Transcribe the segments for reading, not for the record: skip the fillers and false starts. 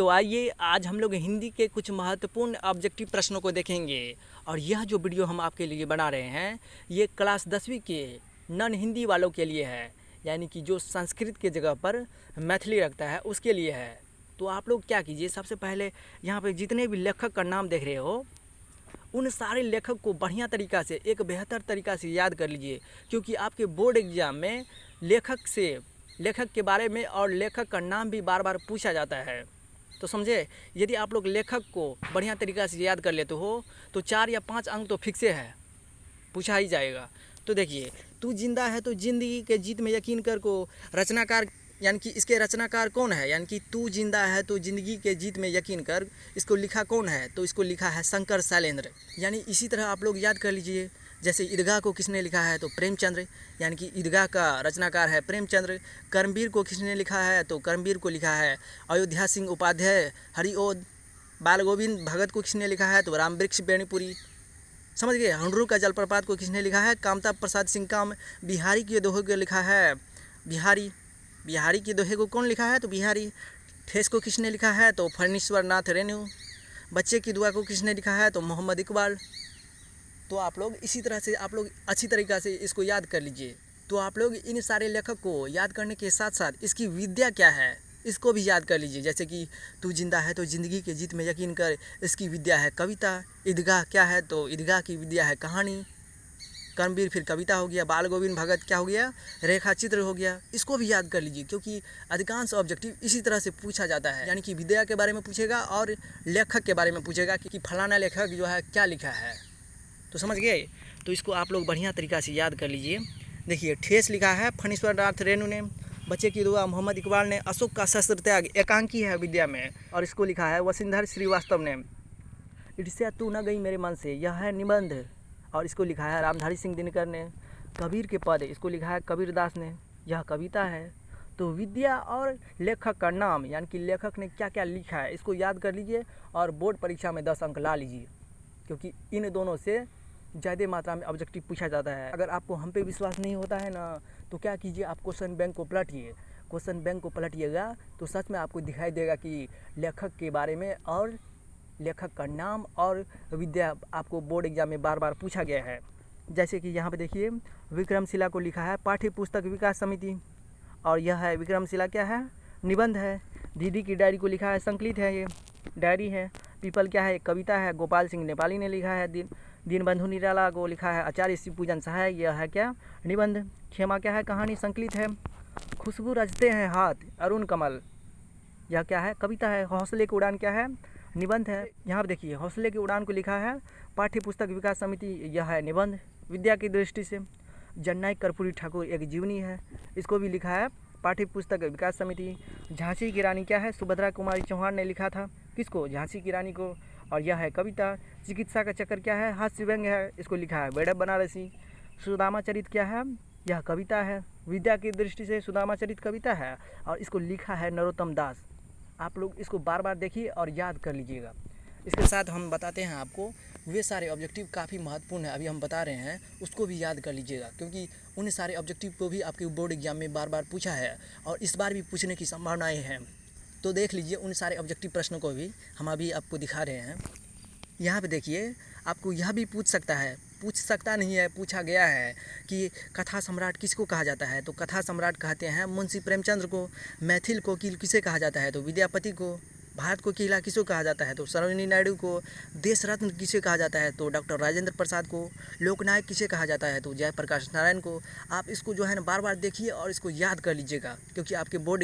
तो आइए आज हम लोग हिंदी के कुछ महत्वपूर्ण ऑब्जेक्टिव प्रश्नों को देखेंगे। और यह जो वीडियो हम आपके लिए बना रहे हैं ये क्लास 10वीं के नॉन हिंदी वालों के लिए है, यानी कि जो संस्कृत के जगह पर मैथिली रखता है उसके लिए है। तो आप लोग क्या कीजिए, सबसे पहले यहाँ पे जितने भी लेखक का नाम देख रहे हो उन सारे लेखक को बढ़िया तरीक़ा से एक बेहतर तरीक़ा से याद कर लीजिए, क्योंकि आपके बोर्ड एग्ज़ाम में लेखक के बारे में और लेखक का नाम भी बार बार पूछा जाता है। तो समझे, यदि आप लोग लेखक को बढ़िया तरीक़ा से याद कर लेते हो तो 4 या 5 अंक तो फिक्से है, पूछा ही जाएगा। तो देखिए, तू जिंदा है तो ज़िंदगी के जीत में यकीन कर को रचनाकार, यानी कि इसके रचनाकार कौन है, यानी कि तू जिंदा है तो ज़िंदगी के जीत में यकीन कर, इसको लिखा कौन है, तो इसको लिखा है शंकर शैलेंद्र। यानी इसी तरह आप लोग याद कर लीजिए, जैसे ईदगाह को किसने लिखा है तो प्रेमचंद्र, यानी कि ईदगाह का रचनाकार है प्रेमचंद्र। कर्मवीर को किसने लिखा है तो कर्मवीर को लिखा है अयोध्या सिंह उपाध्याय हरिओद। बाल गोविंद भगत को किसने लिखा है तो रामवृक्ष बेनीपुरी। समझ गए। हंडरू का जलप्रपात को किसने लिखा है कामता प्रसाद सिंह काम। बिहारी के दोहे को लिखा है बिहारी के दोहे को कौन लिखा है तो बिहारी। ठेस को किसने लिखा है तो फणीश्वर नाथ रेणु। बच्चे की दुआ को किसने लिखा है तो मोहम्मद इकबाल। तो आप लोग इसी तरह से आप लोग अच्छी तरीक़ा से इसको याद कर लीजिए। तो आप लोग इन सारे लेखक को याद करने के साथ साथ इसकी विद्या क्या है इसको भी याद कर लीजिए। जैसे कि तू जिंदा है तो ज़िंदगी के जीत में यकीन कर, इसकी विद्या है कविता। ईदगाह क्या है तो ईदगाह की विद्या है कहानी। कर्मवीर फिर कविता हो गया। बाल गोविंद भगत क्या हो गया, रेखा चित्र हो गया। इसको भी याद कर लीजिए, क्योंकि अधिकांश ऑब्जेक्टिव इसी तरह से पूछा जाता है, यानी कि विद्या के बारे में पूछेगा और लेखक के बारे में पूछेगा कि फलाना लेखक जो है क्या लिखा है। तो समझ गए। तो इसको आप लोग बढ़िया तरीक़ा से याद कर लीजिए। देखिए, ठेस लिखा है फणीश्वर नाथ रेणु ने। बच्चे की दुआ मोहम्मद इकबाल ने। अशोक का शस्त्र त्याग एकांकी है विद्या में, और इसको लिखा है वसुंधरा श्रीवास्तव ने। ईर्ष्या तू न गई मेरे मन से, यह है निबंध, और इसको लिखा है रामधारी सिंह दिनकर ने। कबीर के पद, इसको लिखा है कबीरदास ने, यह कविता है। तो विद्या और लेखक का नाम, यानी कि लेखक ने क्या क्या लिखा है, इसको याद कर लीजिए और बोर्ड परीक्षा में 10 अंक ला लीजिए, क्योंकि इन दोनों से ज़्यादा मात्रा में ऑब्जेक्टिव पूछा जाता है। अगर आपको हम पे विश्वास नहीं होता है ना, तो क्या कीजिए, आप क्वेश्चन बैंक को पलटिए। क्वेश्चन बैंक को पलटिएगा तो सच में आपको दिखाई देगा कि लेखक के बारे में और लेखक का नाम और विद्या आपको बोर्ड एग्जाम में बार बार पूछा गया है। जैसे कि यहाँ पे देखिए, विक्रमशिला को लिखा है पाठ्य पुस्तक विकास समिति, और यह है विक्रमशिला क्या है, निबंध है। दीदी की डायरी को लिखा है संकलित है, ये डायरी है। पीपल क्या है, कविता है, गोपाल सिंह नेपाली ने लिखा है। दीनबंधु निराला को लिखा है आचार्य शिव पूजन सहाय, यह है क्या, निबंध। खेमा क्या है, कहानी संकलित है। खुशबू रचते हैं हाथ, अरुण कमल, यह क्या है, कविता है। हौसले की उड़ान क्या है, निबंध है। यहाँ पर देखिए, हौसले की उड़ान को लिखा है पाठ्य पुस्तक विकास समिति, यह है निबंध विद्या की दृष्टि से। जननायक कर्पूरी ठाकुर एक जीवनी है, इसको भी लिखा है पाठ्य पुस्तक विकास समिति। झांसी की रानी क्या है, सुभद्रा कुमारी चौहान ने लिखा था, किसको, झांसी की रानी को, और यह है कविता। चिकित्सा का चक्कर क्या है, हास्य व्यंग है, इसको लिखा है वैदव बनारसी। सुदामा चरित क्या है, यह कविता है। विद्या की दृष्टि से सुदामा चरित कविता है, और इसको लिखा है नरोत्तम दास। आप लोग इसको बार बार देखिए और याद कर लीजिएगा। इसके साथ हम बताते हैं आपको, वे सारे ऑब्जेक्टिव काफ़ी महत्वपूर्ण है, अभी हम बता रहे हैं, उसको भी याद कर लीजिएगा, क्योंकि उन सारे ऑब्जेक्टिव को भी आपके बोर्ड एग्जाम में बार बार पूछा है और इस बार भी पूछने की संभावनाएं हैं। तो देख लीजिए, उन सारे ऑब्जेक्टिव प्रश्नों को भी हम अभी आपको दिखा रहे हैं। यहाँ पे देखिए, आपको यह भी पूछ सकता नहीं है, पूछा गया है कि कथा सम्राट किसको कहा जाता है, तो कथा सम्राट कहते हैं मुंशी प्रेमचंद्र को। मैथिल कोकिल किसे कहा जाता है तो विद्यापति को। भारत को किला किसको कहा जाता है तो सरोजिनी नायडू को। देश रत्न किसे कहा जाता है तो डॉक्टर राजेंद्र प्रसाद को। लोकनायक किसे कहा जाता है तो जयप्रकाश नारायण को। आप इसको जो है ना बार बार देखिए और इसको याद कर लीजिएगा, क्योंकि आपके बोर्ड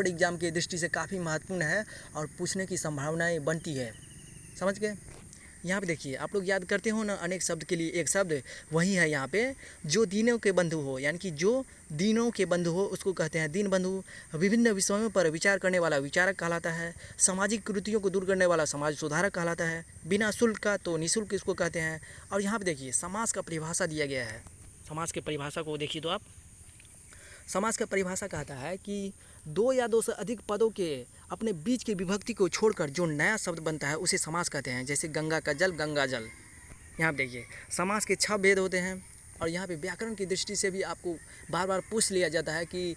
एग्ज़ाम की दृष्टि से काफ़ी महत्वपूर्ण है और पूछने की संभावनाएं बनती है। समझ गए। यहाँ पे देखिए, आप लोग याद करते हो ना, अनेक शब्द के लिए एक शब्द वही है यहाँ पे, जो दीनों के बंधु हो, यानी कि जो दीनों के बंधु हो उसको कहते हैं दीन बंधु। विभिन्न विषयों पर विचार करने वाला विचारक कहलाता है। सामाजिक कुरीतियों को दूर करने वाला समाज सुधारक कहलाता है। बिना शुल्क का तो निःशुल्क इसको कहते हैं। और यहाँ पे देखिए, समाज का परिभाषा दिया गया है। समाज के परिभाषा को देखिए तो आप, समाज का परिभाषा कहता है कि 2 या 2 से अधिक पदों के अपने बीच की विभक्ति को छोड़कर जो नया शब्द बनता है उसे समास कहते हैं। जैसे गंगा का जल, गंगा जल। यहाँ पे देखिए, समास के 6 भेद होते हैं, और यहाँ पे व्याकरण की दृष्टि से भी आपको बार बार पूछ लिया जाता है कि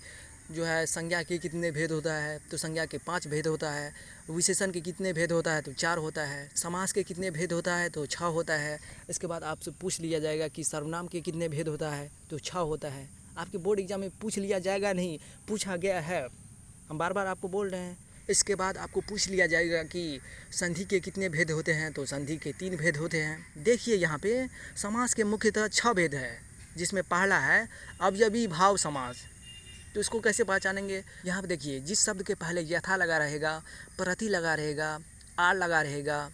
जो है संज्ञा के कितने भेद होता है, तो संज्ञा के 5 भेद होता है। विशेषण के कितने भेद होता है, तो 4 होता है। समास के कितने भेद होता है, तो 6 होता है। इसके बाद आपसे पूछ लिया जाएगा कि सर्वनाम के कितने भेद होता है, तो 6 होता है। आपके बोर्ड एग्जाम में पूछ लिया जाएगा, नहीं पूछा गया है, हम बार बार आपको बोल रहे हैं। इसके बाद आपको पूछ लिया जाएगा कि संधि के कितने भेद होते हैं, तो संधि के 3 भेद होते हैं। देखिए यहाँ पे समास के मुख्यतः 6 भेद है, जिसमें पहला है अवयवी भाव समास। तो इसको कैसे पहचानेंगे, यहाँ पे देखिए जिस शब्द के पहले यथा लगा रहेगा, प्रति लगा रहेगा, आर लगा रहेगा।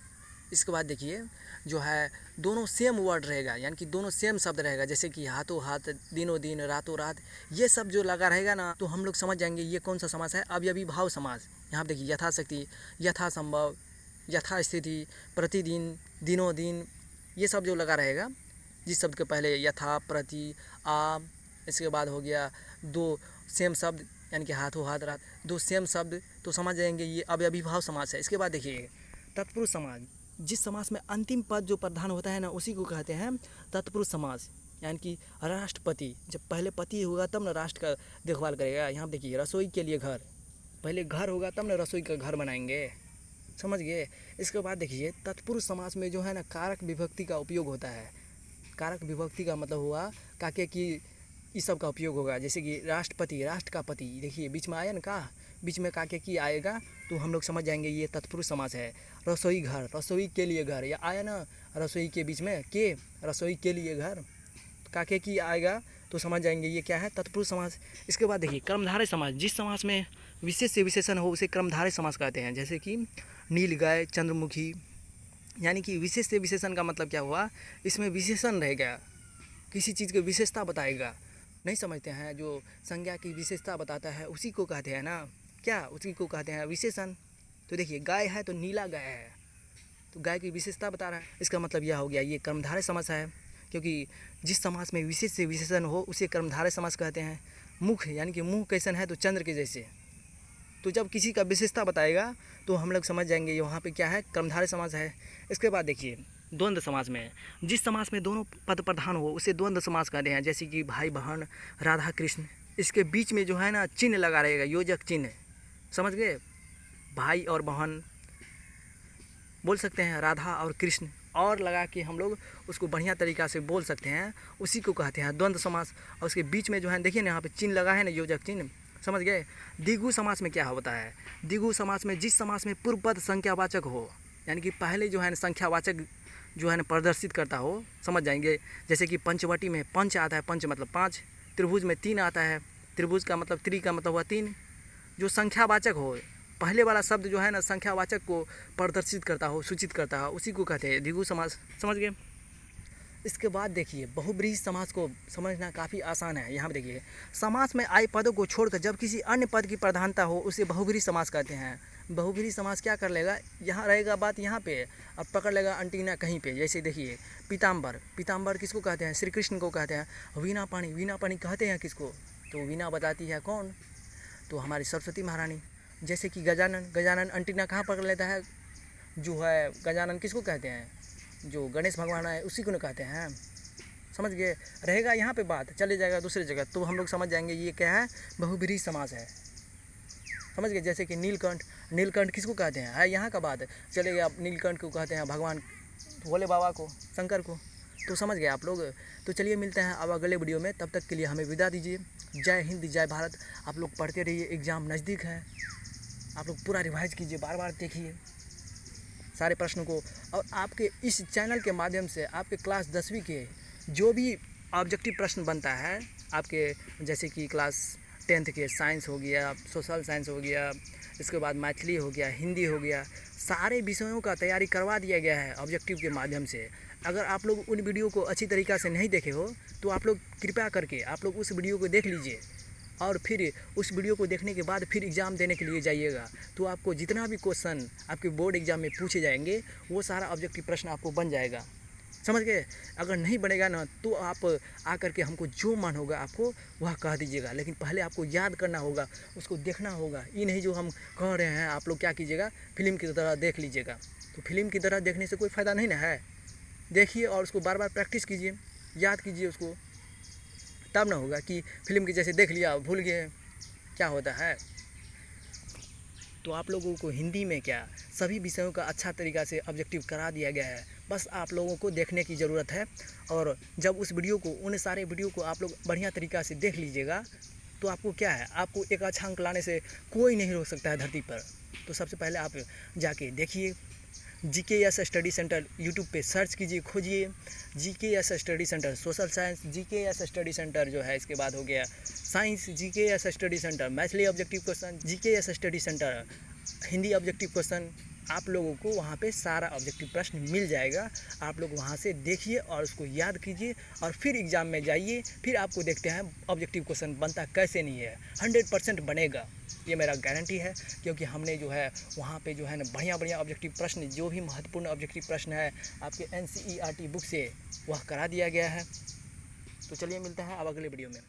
इसके बाद देखिए जो है दोनों सेम वर्ड रहेगा, यानी कि दोनों सेम शब्द रहेगा, जैसे कि हाथों हाथ, दिनों दिन, रातों रात, ये सब जो लगा रहेगा ना, तो हम लोग समझ जाएंगे ये कौन सा समास है, अवयवी भाव समास। यहाँ पे देखिए यथाशक्ति, यथासंभव, यथास्थिति, प्रतिदिन, दिनों दिन, ये सब जो लगा रहेगा, जिस शब्द के पहले यथा, प्रति, आ, इसके बाद हो गया 2 सेम शब्द, यानी कि हाथों हाथ, रात, 2 सेम शब्द, तो समझ जाएंगे ये अवयवी भाव समास है। इसके बाद देखिए तत्पुरुष समास, जिस समास में अंतिम पद जो प्रधान होता है ना, उसी को कहते हैं तत्पुरुष समास। यानी कि राष्ट्रपति, जब पहले पति होगा तब ना राष्ट्र का देखभाल करेगा। यहाँ देखिए रसोई के लिए घर, पहले घर होगा तब ना रसोई का घर बनाएंगे, समझ गए। इसके बाद देखिए तत्पुरुष समास में जो है ना कारक विभक्ति का उपयोग होता है। कारक विभक्ति का मतलब हुआ काके की, इस सब का उपयोग होगा, जैसे कि राष्ट्रपति, राष्ट्र का पति, देखिए बीच में आया ना का, बीच में काके की आएगा, तो हम लोग समझ जाएंगे ये तत्पुरुष समास है। रसोई घर, रसोई के लिए घर, या आया ना रसोई के बीच में के, रसोई के लिए घर, काके की आएगा, तो समझ जाएंगे ये क्या है, तत्पुरुष समास। इसके बाद देखिए कर्मधारय समास, जिस समास में विशेष से विशेषण हो उसे कर्मधारय समास कहते हैं, जैसे कि नील गाय, चंद्रमुखी। यानी कि विशेष से विशेषण का मतलब क्या हुआ, इसमें विशेषण रहेगा, किसी चीज़ की विशेषता बताएगा। नहीं समझते हैं, जो संज्ञा की विशेषता बताता है उसी को कहते हैं ना, क्या उसी को कहते हैं विशेषण। तो देखिए गाय है तो नीला गाय है, तो गाय की विशेषता बता रहा है। इसका मतलब यह हो गया ये कर्मधारय समास है, क्योंकि जिस समास में विशेष से विशेषण हो उसे कर्मधारय समास कहते हैं। मुख, यानी कि मुँह कैसन है, तो चंद्र के जैसे, तो जब किसी का विशेषता बताएगा तो हम लोग समझ जाएंगे यहाँ पे क्या है, कर्मधारय समास है। इसके बाद देखिए द्वंद्व समास में, जिस समास में दोनों पद प्रधान हो उसे द्वंद्व समास कहते हैं, जैसे कि भाई बहन, राधा कृष्ण। इसके बीच में जो है ना चिन्ह लगा रहेगा, योजक चिन्ह, समझ गए। भाई और बहन बोल सकते हैं, राधा और कृष्ण, और लगा के हम लोग उसको बढ़िया तरीक़ा से बोल सकते हैं, उसी को कहते हैं द्वंद्व समास। और उसके बीच में जो है देखिए ना यहाँ पे चिन्ह लगा है ना, योजक चिन्ह, समझ गए। द्विगु समास में क्या होता है, द्विगु समास में जिस समास में पूर्व पद संख्यावाचक हो, यानी कि पहले जो है ना संख्यावाचक जो है ना प्रदर्शित करता हो, समझ जाएंगे। जैसे कि पंचवटी में पंच आता है, पंच मतलब 5, त्रिभुज में 3 आता है, त्रिभुज का मतलब त्रि का मतलब हुआ 3, जो संख्यावाचक हो, पहले वाला शब्द जो है ना संख्यावाचक को प्रदर्शित करता हो, सूचित करता हो, उसी को कहते हैं द्विगु समास, समझ गए। इसके बाद देखिए बहुब्रीहि समास को समझना काफ़ी आसान है। यहाँ पे देखिए समास में आए पदों को छोड़कर जब किसी अन्य पद की प्रधानता हो उसे बहुब्रीहि समास कहते हैं। बहुब्रीहि समास क्या कर लेगा, यहाँ रहेगा बात यहाँ पे, अब पकड़ लेगा अंटीना कहीं पे। जैसे देखिए पीताम्बर, पीताम्बर किसको कहते हैं, श्री कृष्ण को कहते हैं। वीणा पाणी, वीणा पाणी कहते हैं किसको, तो वीणा बताती है कौन, तो हमारी सरस्वती महारानी। जैसे कि गजानन, गजानन अंटीना कहाँ पकड़ लेता है, जो है गजानन किसको कहते हैं, जो गणेश भगवान है उसी को न कहते हैं, समझ गए। रहेगा यहाँ पे बात, चले जाएगा दूसरी जगह, तो हम लोग समझ जाएंगे ये क्या है, बहुब्रीहि समास है, समझ गए। जैसे कि नीलकंठ, नीलकंठ किसको कहते हैं, है यहाँ का बात, चले गए आप नीलकंठ को कहते हैं भगवान भोले बाबा को, शंकर को, तो समझ गए आप लोग। तो चलिए मिलते हैं अब अगले वीडियो में, तब तक के लिए हमें विदा दीजिए। जय हिंद, जय भारत। आप लोग पढ़ते रहिए, एग्ज़ाम नज़दीक है, आप लोग पूरा रिवाइज कीजिए, बार बार देखिए सारे प्रश्नों को। और आपके इस चैनल के माध्यम से आपके क्लास 10वीं के जो भी ऑब्जेक्टिव प्रश्न बनता है, आपके जैसे कि क्लास 10th के साइंस हो गया, सोशल साइंस हो गया, इसके बाद मैथिली हो गया, हिंदी हो गया, सारे विषयों का तैयारी करवा दिया गया है ऑब्जेक्टिव के माध्यम से। अगर आप लोग उन वीडियो को अच्छी तरीक़ा से नहीं देखे हो तो आप लोग कृपया करके आप लोग उस वीडियो को देख लीजिए, और फिर उस वीडियो को देखने के बाद फिर एग्ज़ाम देने के लिए जाइएगा। तो आपको जितना भी क्वेश्चन आपके बोर्ड एग्ज़ाम में पूछे जाएंगे वो सारा ऑब्जेक्टिव प्रश्न आपको बन जाएगा, समझ गए। अगर नहीं बनेगा ना तो आप आकर के हमको जो मन होगा आपको वह कह दीजिएगा, लेकिन पहले आपको याद करना होगा, उसको देखना होगा। ये नहीं जो हम कह रहे हैं आप लोग क्या कीजिएगा, फिल्म की तरह देख लीजिएगा। तो फिल्म की तरह देखने से कोई फ़ायदा नहीं ना है, देखिए और उसको बार बार प्रैक्टिस कीजिए, याद कीजिए उसको, तब ना होगा कि फिल्म की जैसे देख लिया भूल गए। क्या होता है। तो आप लोगों को हिंदी में क्या सभी विषयों का अच्छा तरीक़ा से ऑब्जेक्टिव करा दिया गया है, बस आप लोगों को देखने की ज़रूरत है। और जब उस वीडियो को, उन सारे वीडियो को आप लोग बढ़िया तरीक़ा से देख लीजिएगा तो आपको क्या है, आपको एक अच्छा अंक लाने से कोई नहीं रोक सकता है धरती पर। तो सबसे पहले आप जाके देखिए, GKS स्टडी सेंटर यूट्यूब पे सर्च कीजिए, खोजिए GKS study centre social science, GKS study centre जो है, इसके बाद हो गया science, GKS study centre Maithili objective question, GKS study centre Hindi objective question. आप लोगों को वहाँ पे सारा ऑब्जेक्टिव प्रश्न मिल जाएगा। आप लोग वहाँ से देखिए और उसको याद कीजिए और फिर एग्ज़ाम में जाइए, फिर आपको देखते हैं ऑब्जेक्टिव क्वेश्चन बनता कैसे नहीं है। 100% बनेगा, ये मेरा गारंटी है, क्योंकि हमने जो है वहाँ पे जो है ना बढ़िया ऑब्जेक्टिव प्रश्न, जो भी महत्वपूर्ण ऑब्जेक्टिव प्रश्न है आपके NCERT बुक से, वह करा दिया गया है। तो चलिए मिलते हैं अब अगले वीडियो में।